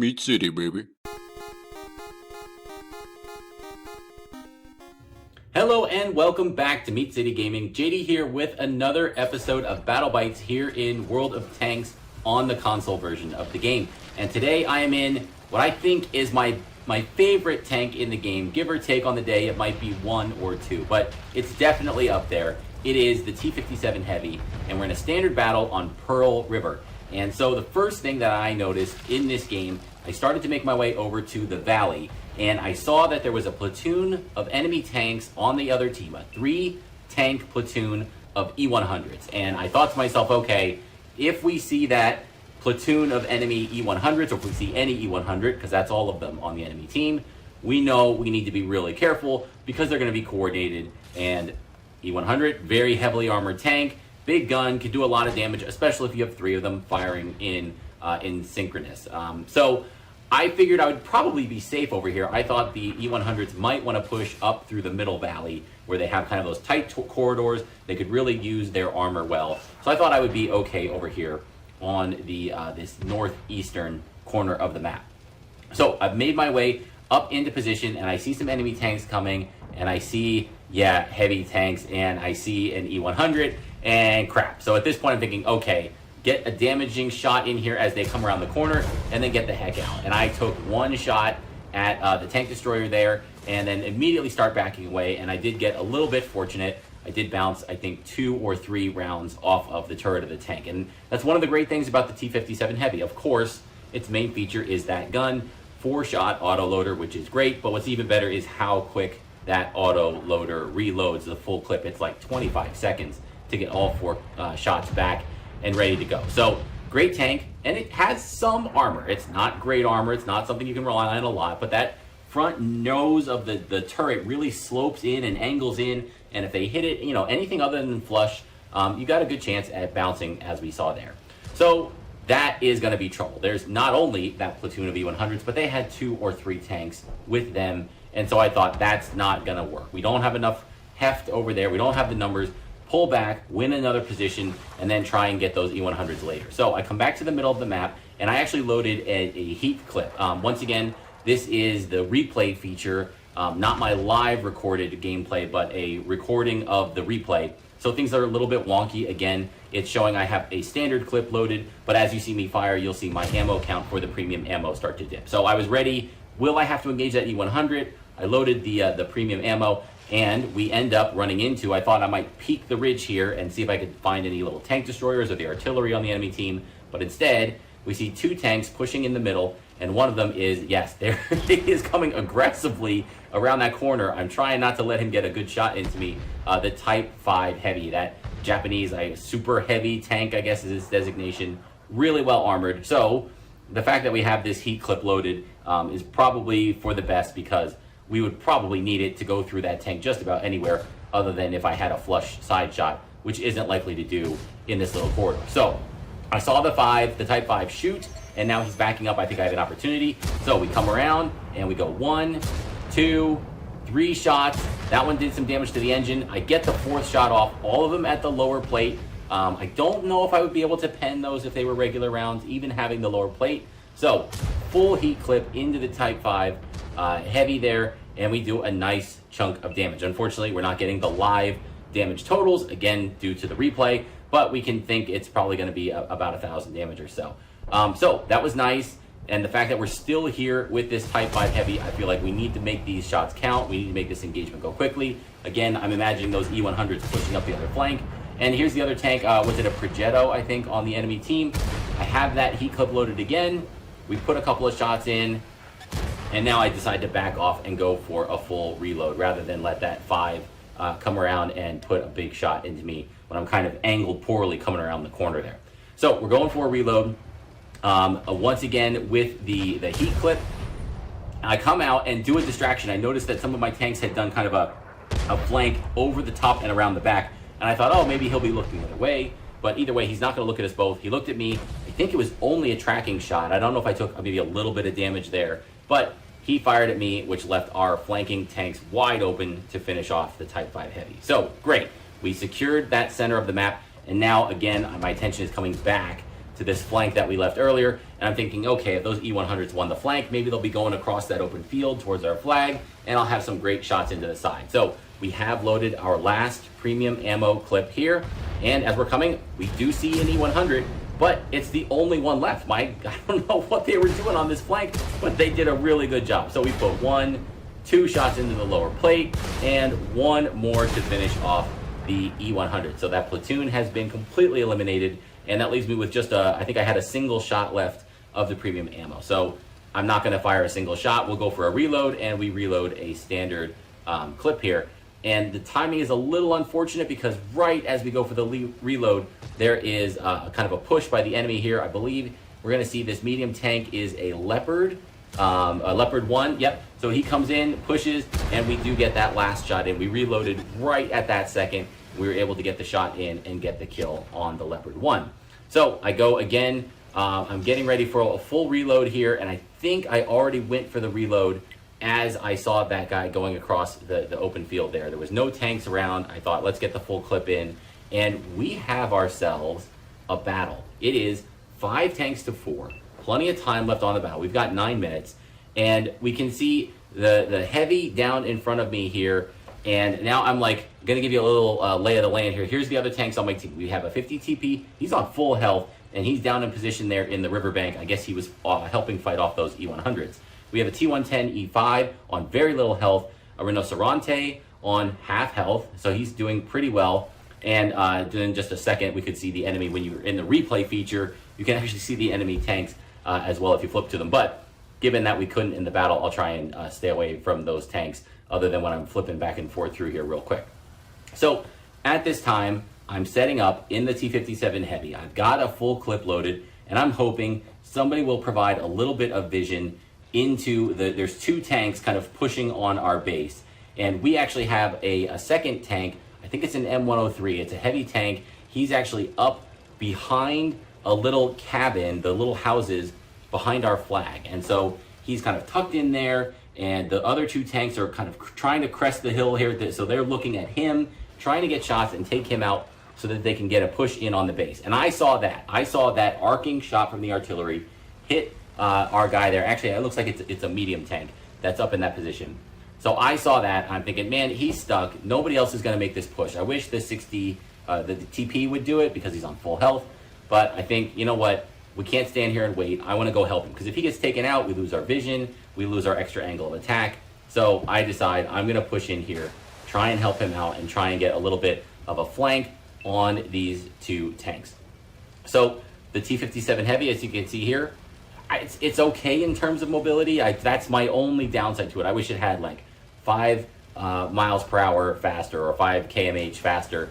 Meat City, baby. Hello and welcome back to Meat City Gaming. JD here with another episode of Battle Bites here in World of Tanks on the console version of the game. And today I am in what I think is my favorite tank in the game. Give or take on the day, it might be one or two, but it's definitely up there. It is the T57 Heavy, and we're in a standard battle on Pearl River. And so the first thing that I noticed in this game, I started to make my way over to the valley, and I saw that there was a platoon of enemy tanks on the other team, a 3-tank platoon of E100s. And I thought to myself, okay, if we see that platoon of enemy E100s, or if we see any E100, because that's all of them on the enemy team, we know we need to be really careful because they're going to be coordinated. And E100, very heavily armored tank, big gun, can do a lot of damage, especially if you have 3 of them firing in synchronous. So I figured I would probably be safe over here. I thought the E100s might want to push up through the middle valley where they have kind of those tight corridors. They could really use their armor well. So I thought I would be okay over here on the this northeastern corner of the map. So I've made my way up into position, and I see some enemy tanks coming, and I see, yeah, heavy tanks, and I see an E100, and crap. So at this point I'm thinking, okay, get a damaging shot in here as they come around the corner, and then get the heck out. And I took one shot at the tank destroyer there, and then immediately start backing away, and I did get a little bit fortunate. I did bounce, I think, 2 or 3 rounds off of the turret of the tank. And that's one of the great things about the T57 Heavy. Of course, its main feature is that gun, 4-shot auto-loader, which is great, but what's even better is how quick that auto-loader reloads the full clip. It's like 25 seconds to get all 4 shots back and ready to go. So, great tank, and it has some armor. It's not great armor, it's not something you can rely on a lot, but that front nose of the turret really slopes in and angles in, and if they hit it, you know, anything other than flush, you got a good chance at bouncing, as we saw there. So that is going to be trouble. There's not only that platoon of E100s, but they had 2 or 3 tanks with them, and so I thought that's not going to work. We don't have enough heft over there. We don't have the numbers. Pull back, win another position, and then try and get those E100s later. So I come back to the middle of the map, and I actually loaded a heat clip. Once again, this is the replay feature, not my live recorded gameplay, but a recording of the replay. So things are a little bit wonky. Again, it's showing I have a standard clip loaded, but as you see me fire, you'll see my ammo count for the premium ammo start to dip. So I was ready. Will I have to engage that E100? I loaded the premium ammo, and we end up running into, I thought I might peek the ridge here and see if I could find any little tank destroyers or the artillery on the enemy team, but instead, we see 2 tanks pushing in the middle, and one of them is, yes, there he is coming aggressively around that corner. I'm trying not to let him get a good shot into me. The Type 5 Heavy, that Japanese super heavy tank, I guess is its designation, really well armored. So the fact that we have this heat clip loaded is probably for the best, because we would probably need it to go through that tank just about anywhere other than if I had a flush side shot, which isn't likely to do in this little corridor. So I saw the Type 5 shoot, and now he's backing up. I think I have an opportunity. So we come around and we go 1, 2, 3 shots. That one did some damage to the engine. I get the 4th shot off, all of them at the lower plate. I don't know if I would be able to pen those if they were regular rounds, even having the lower plate. So full heat clip into the Type 5 Heavy there, and we do a nice chunk of damage. Unfortunately, we're not getting the live damage totals, again, due to the replay, but we can think it's probably going to be about 1,000 damage or so. So that was nice, and the fact that we're still here with this Type 5 Heavy, I feel like we need to make these shots count. We need to make this engagement go quickly. Again, I'm imagining those E100s pushing up the other flank. And here's the other tank. Was it a Progetto, I think, on the enemy team? I have that heat clip loaded again. We put a couple of shots in, and now I decide to back off and go for a full reload rather than let that 5 come around and put a big shot into me when I'm kind of angled poorly coming around the corner there. So we're going for a reload. Once again with the heat clip, I come out and do a distraction. I noticed that some of my tanks had done kind of a flank over the top and around the back, and I thought, oh, maybe he'll be looking the other way. But either way, he's not going to look at us both. He looked at me. I think it was only a tracking shot. I don't know if I took maybe a little bit of damage there, but he fired at me, which left our flanking tanks wide open to finish off the Type 5 Heavy. So great. We secured that center of the map, and now again my attention is coming back to this flank that we left earlier. And I'm thinking, okay, if those E100s won the flank, maybe they'll be going across that open field towards our flag, and I'll have some great shots into the side. So we have loaded our last premium ammo clip here, and as we're coming, we do see an E100, but it's the only one left. I don't know what they were doing on this flank, but they did a really good job. So we put 1, 2 shots into the lower plate, and 1 more to finish off the E100. So that platoon has been completely eliminated, and that leaves me with just I think I had a single shot left of the premium ammo. So I'm not gonna fire a single shot. We'll go for a reload, and we reload a standard clip here. And the timing is a little unfortunate because right as we go for the reload, there is kind of a push by the enemy here. I believe we're gonna see this medium tank is a Leopard 1, yep. So he comes in, pushes, and we do get that last shot in. We reloaded right at that second. We were able to get the shot in and get the kill on the Leopard 1. So I go again, I'm getting ready for a full reload here, and I think I already went for the reload as I saw that guy going across the open field there. There was no tanks around. I thought, let's get the full clip in, and we have ourselves a battle. It is 5 tanks to 4. Plenty of time left on the battle. We've got 9 minutes, and we can see the heavy down in front of me here. And now I'm like gonna give you a little lay of the land here. Here's the other tanks on my team. We have a 50 TP. He's on full health, and he's down in position there in the riverbank. I guess he was helping fight off those E100s. We have a T110 E5 on very little health, a rhinoceronte on half health, so he's doing pretty well. And in just a second, we could see the enemy. When you're in the replay feature, you can actually see the enemy tanks as well if you flip to them. But given that we couldn't in the battle, I'll try and stay away from those tanks other than when I'm flipping back and forth through here real quick. So at this time, I'm setting up in the T57 Heavy. I've got a full clip loaded, and I'm hoping somebody will provide a little bit of vision into there's 2 tanks kind of pushing on our base. And we actually have a second tank. I think it's an M103. It's a heavy tank. He's actually up behind a little cabin, the little houses behind our flag. And so he's kind of tucked in there, and the other 2 tanks are kind of trying to crest the hill here. So they're looking at him, trying to get shots and take him out so that they can get a push in on the base. And I saw that. I saw that arcing shot from the artillery hit our guy there. Actually, it looks like it's a medium tank that's up in that position. So I saw that. I'm thinking, man, he's stuck. Nobody else is going to make this push. I wish the 60, the TP would do it because he's on full health. But I think, you know what? We can't stand here and wait. I want to go help him because if he gets taken out, we lose our vision. We lose our extra angle of attack. So I decide I'm going to push in here, try and help him out, and try and get a little bit of a flank on these 2 tanks. So the T57 Heavy, as you can see here, it's okay in terms of mobility. That's my only downside to it. I wish it had like 5 miles per hour faster or 5 kmh faster.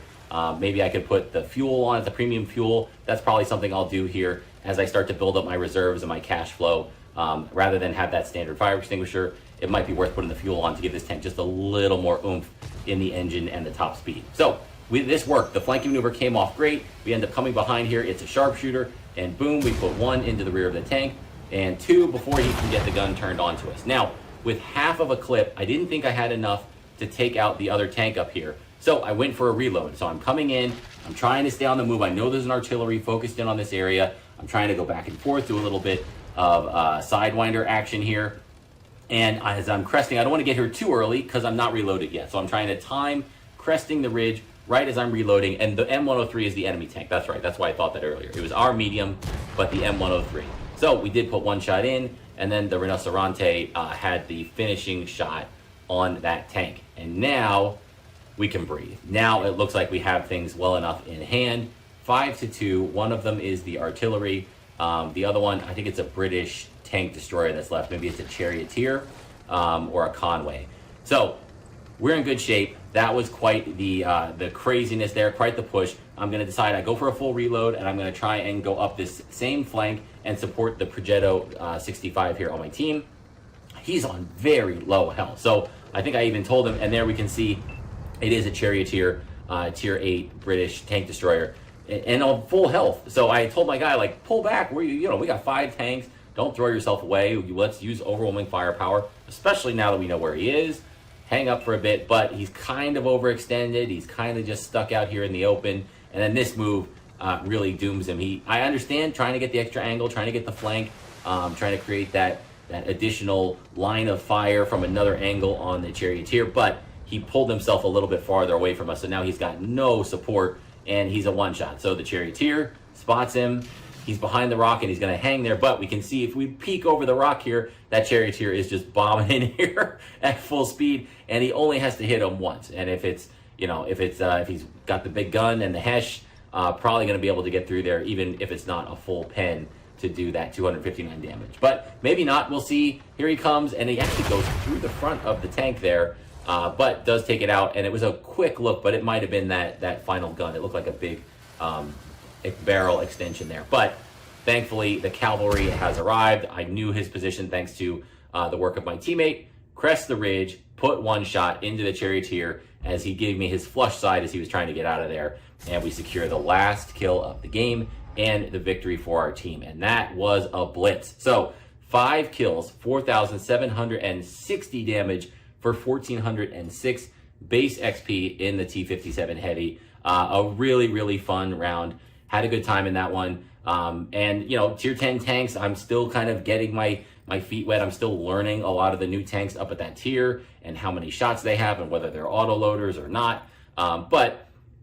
Maybe I could put the fuel on it, the premium fuel. That's probably something I'll do here as I start to build up my reserves and my cash flow. Rather than have that standard fire extinguisher, it might be worth putting the fuel on to give this tank just a little more oomph in the engine and the top speed. So this worked. The flanking maneuver came off great. We end up coming behind here. It's a sharpshooter, and boom, we put 1 into the rear of the tank and 2 before he can get the gun turned on to us. Now, with half of a clip, I didn't think I had enough to take out the other tank up here. So I went for a reload. So I'm coming in, I'm trying to stay on the move. I know there's an artillery focused in on this area. I'm trying to go back and forth, do a little bit of sidewinder action here. And as I'm cresting, I don't want to get here too early because I'm not reloaded yet. So I'm trying to time cresting the ridge right as I'm reloading. And the M103 is the enemy tank. That's right. That's why I thought that earlier. It was our medium, but the M103. So we did put 1 shot in, and then the rhinoceronte had the finishing shot on that tank. And now we can breathe. Now it looks like we have things well enough in hand. 5-2. One of them is the artillery. The other one, I think it's a British tank destroyer that's left. Maybe it's a charioteer or a Conway. So we're in good shape. That was quite the craziness there, quite the push. I'm going to decide I go for a full reload, and I'm going to try and go up this same flank and support the Progetto 65 here on my team. He's on very low health. So I think I even told him, and there we can see it is a charioteer, tier 8 British tank destroyer, and on full health. So I told my guy, like, pull back. We got 5 tanks. Don't throw yourself away. Let's use overwhelming firepower, especially now that we know where he is. Hang up for a bit, but he's kind of overextended. He's kind of just stuck out here in the open. And then this move really dooms him. I understand trying to get the extra angle, trying to get the flank, trying to create that additional line of fire from another angle on the charioteer, but he pulled himself a little bit farther away from us, so now he's got no support, and he's a one-shot. So the charioteer spots him, he's behind the rock, and he's going to hang there, but we can see if we peek over the rock here, that charioteer is just bombing in here at full speed, and he only has to hit him once. And if he's got the big gun and the hesh, probably going to be able to get through there, even if it's not a full pen to do that 259 damage. But maybe not, we'll see. Here he comes, and he actually goes through the front of the tank there, but does take it out, and it was a quick look, but it might have been that final gun. It looked like a big barrel extension there. But thankfully, the cavalry has arrived. I knew his position thanks to the work of my teammate. Crest the ridge, put one shot into the charioteer as he gave me his flush side as he was trying to get out of there, and we secure the last kill of the game and the victory for our team, and that was a blitz. So 5 kills, 4,760 damage for 1,406 base XP in the T57 Heavy. A really, really fun round. Had a good time in that one. And, tier 10 tanks, I'm still kind of getting my feet wet. I'm still learning a lot of the new tanks up at that tier and how many shots they have and whether they're auto loaders or not.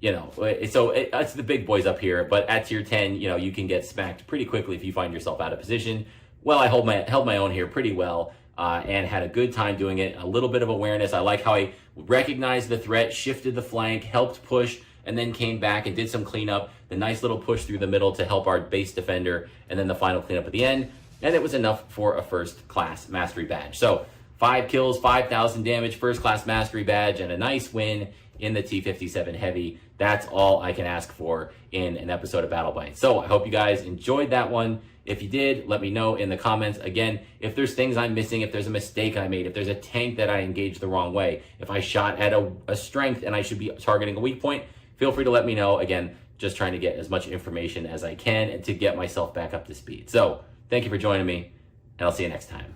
It's the big boys up here, but at tier 10, you can get smacked pretty quickly if you find yourself out of position. Well, I held my own here pretty well, and had a good time doing it. A little bit of awareness. I like how I recognized the threat, shifted the flank, helped push, and then came back and did some cleanup. The nice little push through the middle to help our base defender, and then the final cleanup at the end. And it was enough for a first class mastery badge. So 5 kills, 5,000 damage, first class mastery badge, and a nice win in the T57 Heavy. That's all I can ask for in an episode of Battle Bites. So I hope you guys enjoyed that one. If you did, let me know in the comments. Again, if there's things I'm missing, if there's a mistake I made, if there's a tank that I engaged the wrong way, if I shot at a strength and I should be targeting a weak point, feel free to let me know. Again, just trying to get as much information as I can and to get myself back up to speed. So thank you for joining me, and I'll see you next time.